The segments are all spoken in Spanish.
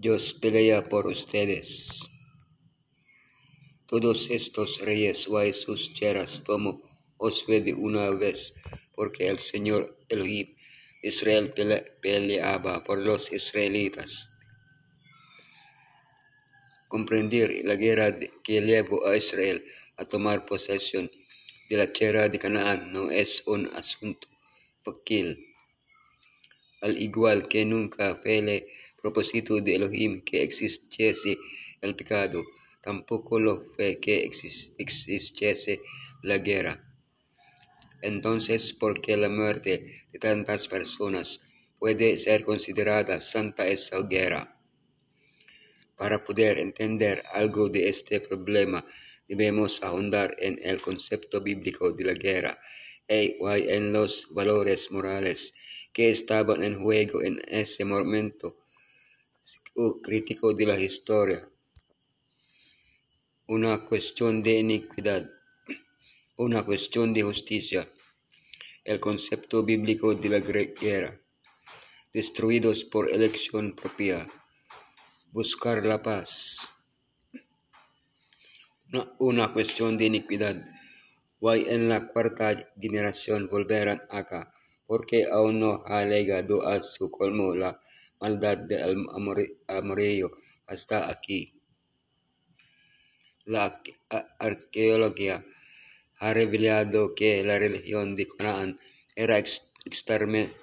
Dios pelea por ustedes. Todos estos reyes y sus tierras tomo os de una vez, porque el Señor Elohim Israel peleaba por los israelitas. Comprender la guerra que llevó a Israel a tomar posesión de la tierra de Canaán no es un asunto fácil. Al igual que nunca fue el propósito de Elohim que existiese el pecado, tampoco lo fue que existiese la guerra. Entonces, ¿por qué la muerte de tantas personas puede ser considerada santa esa guerra? Para poder entender algo de este problema, debemos ahondar en el concepto bíblico de la guerra y en los valores morales que estaban en juego en ese momento crítico de la historia. Una cuestión de iniquidad, una cuestión de justicia, el concepto bíblico de la guerra, destruidos por elección propia, buscar la paz. Una cuestión de iniquidad. Why en la cuarta generación volverán acá, porque aún no ha llegado a su colmo la maldad del amorío hasta aquí. La arqueología ha revelado que la religión de Canaán era exactamente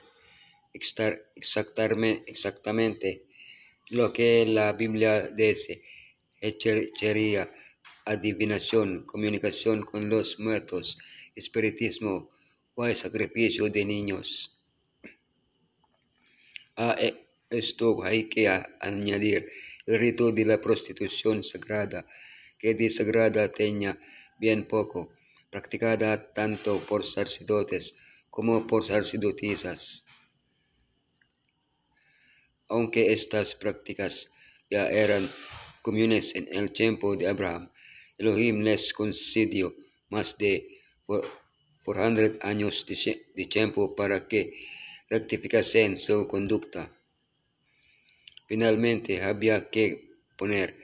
lo que la Biblia dice: hechicería, adivinación, comunicación con los muertos, espiritismo o sacrificio de niños. A esto hay que añadir el rito de la prostitución sagrada, que de sagrada tenía bien poco, practicada tanto por sacerdotes como por sacerdotisas. Aunque estas prácticas ya eran comunes en el tiempo de Abraham, Elohim les concedió más de 400 años de tiempo para que rectificasen su conducta. Finalmente había que poner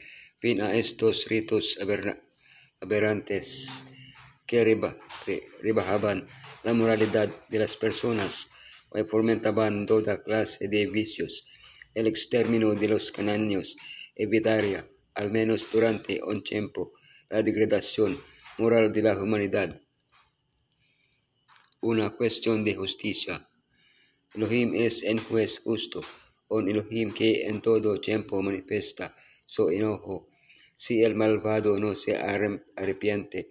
fin a estos ritos aberrantes que rebajaban la moralidad de las personas y fomentaban toda clase de vicios. El exterminio de los cananeos evitaría, al menos durante un tiempo, la degradación moral de la humanidad. Una cuestión de justicia. Elohim es un juez justo, un Elohim que en todo tiempo manifiesta su enojo. Si el malvado no se arrepiente,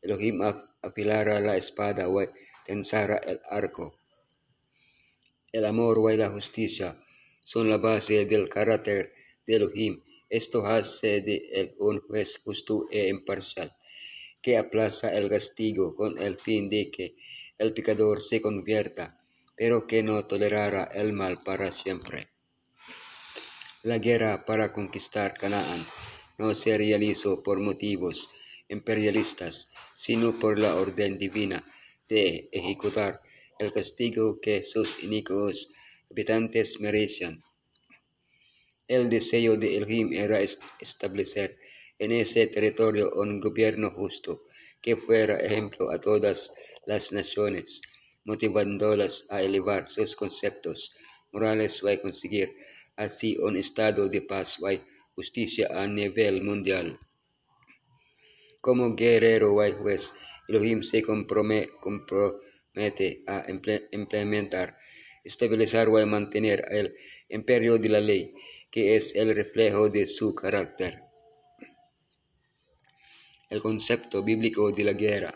Elohim afilará la espada y tensará el arco. El amor y la justicia son la base del carácter de Elohim. Esto hace de él un juez justo e imparcial, que aplaza el castigo con el fin de que el pecador se convierta, pero que no tolerará el mal para siempre. La guerra para conquistar Canaán no se realizó por motivos imperialistas, sino por la orden divina de ejecutar el castigo que sus inicuos habitantes merecían. El deseo de Elohim era establecer en ese territorio un gobierno justo que fuera ejemplo a todas las naciones, motivándolas a elevar sus conceptos morales y a conseguir así un estado de paz y justicia a nivel mundial. Como guerrero y juez, Elohim se compromete a implementar, estabilizar y mantener el imperio de la ley, que es el reflejo de su carácter. El concepto bíblico de la guerra.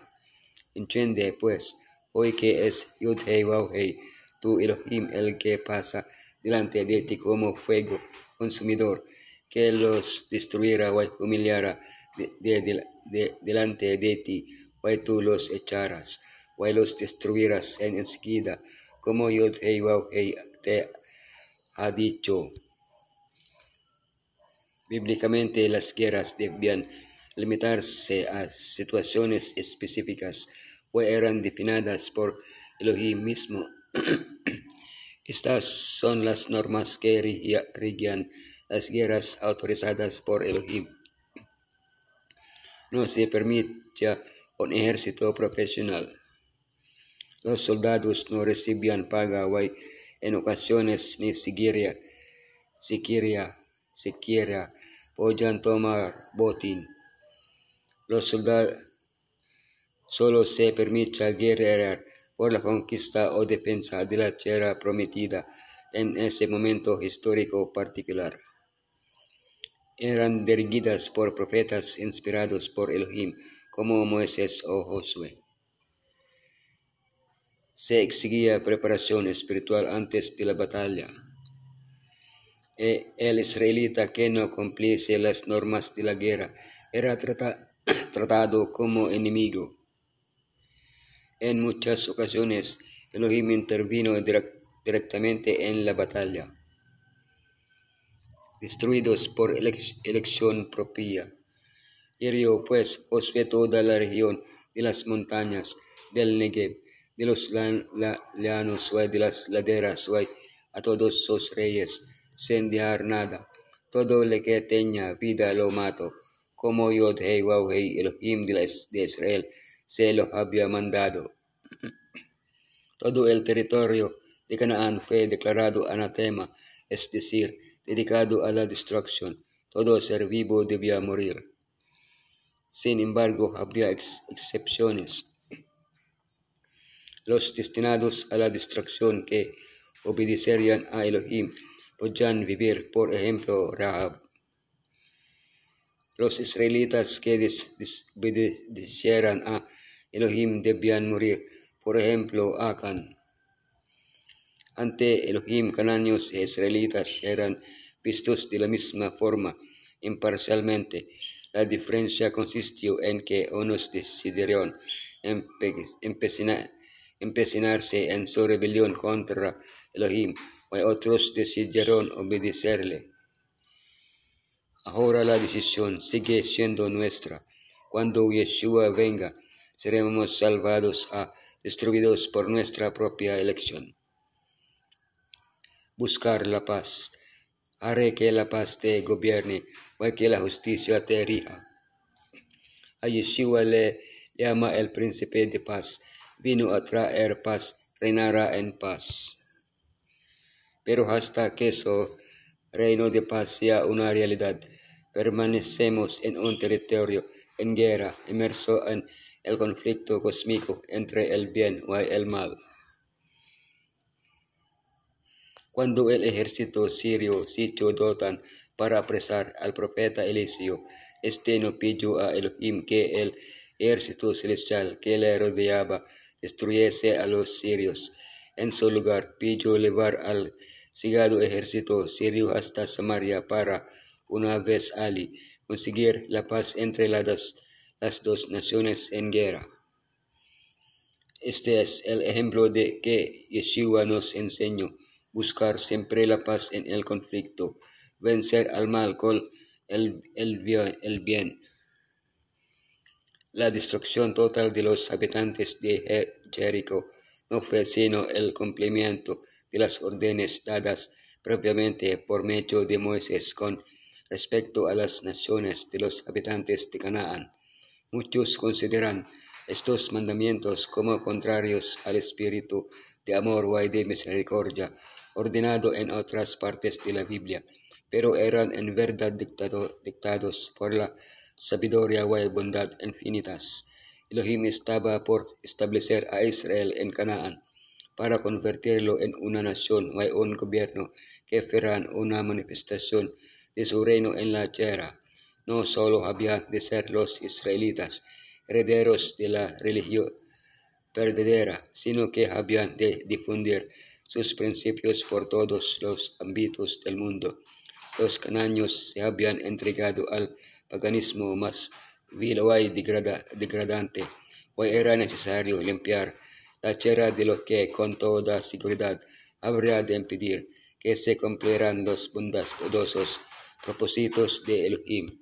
Entiende, pues, hoy que es Yud-Heh-Waw-Heh, tu Elohim, el que pasa delante de ti como fuego consumidor, que los destruyera y humillará delante de ti, y tú los echarás, y los destruirás enseguida, como Yud-Heh-Waw-Heh te ha dicho. Bíblicamente, las guerras debían limitarse a situaciones específicas o eran definidas por Elohim mismo. Estas son las normas que regían las guerras autorizadas por Elohim. No se permitía un ejército profesional. Los soldados no recibían paga y en ocasiones ni siquiera podían tomar botín. Los soldados solo se permitía guerrear por la conquista o defensa de la tierra prometida en ese momento histórico particular. Eran dirigidas por profetas inspirados por Elohim, como Moisés o Josué. Se exigía preparación espiritual antes de la batalla. El israelita que no cumpliese las normas de la guerra era tratado como enemigo. En muchas ocasiones, Elohim intervino directamente en la batalla. Destruidos por elección propia, hirió pues Josué toda la región de las montañas del Negev, de los llanos y de las laderas, y a todos sus reyes, sin dejar nada. Todo lo que tenía vida lo mató, como Yod-Heh Waw-Heh, Elohim de Israel, se lo había mandado. Todo el territorio de Canaán fue declarado anatema, es decir, dedicado a la destrucción. Todo ser vivo debía morir. Sin embargo, había excepciones. Los destinados a la destrucción que obedecerían a Elohim podían vivir, por ejemplo, Rahab. Los israelitas que desobedecieran a Elohim debían morir, por ejemplo, Acán. Ante Elohim, cananeos e israelitas eran vistos de la misma forma, imparcialmente. La diferencia consistió en que unos decidieron empecinarse en su rebelión contra Elohim, y otros decidieron obedecerle. Ahora la decisión sigue siendo nuestra. Cuando Yeshua venga, seremos salvados o destruidos por nuestra propia elección. Buscar la paz. Haré que la paz te gobierne y que la justicia te rija. A Yeshua le llama el príncipe de paz. Vino a traer paz, reinará en paz. Pero hasta que su reino de paz sea una realidad, permanecemos en un territorio en guerra, inmerso en el conflicto cósmico entre el bien y el mal. Cuando el ejército sirio sitió Dotán para apresar al profeta Eliseo, este no pidió a Elohim que el ejército celestial que le rodeaba destruyese a los sirios. En su lugar pidió llevar al cegado ejército sirio hasta Samaria para, una vez allí, conseguir la paz entre las dos naciones en guerra. Este es el ejemplo de que Yeshua nos enseñó: buscar siempre la paz en el conflicto, vencer al mal con el bien. La destrucción total de los habitantes de Jericó no fue sino el cumplimiento de las órdenes dadas propiamente por medio de Moisés con respecto a las naciones de los habitantes de Canaán. Muchos consideran estos mandamientos como contrarios al espíritu de amor y de misericordia ordenado en otras partes de la Biblia, pero eran en verdad dictados por la sabiduría y bondad infinitas. Elohim estaba por establecer a Israel en Canaán para convertirlo en una nación y un gobierno que fueran una manifestación de su reino en la tierra. No solo habían de ser los israelitas herederos de la religión verdadera, sino que habían de difundir sus principios por todos los ámbitos del mundo. Los cananeos se habían entregado al paganismo más vil y degradante, y era necesario limpiar la tierra de lo que con toda seguridad habría de impedir que se cumplieran los bondadosos propósitos de Elohim.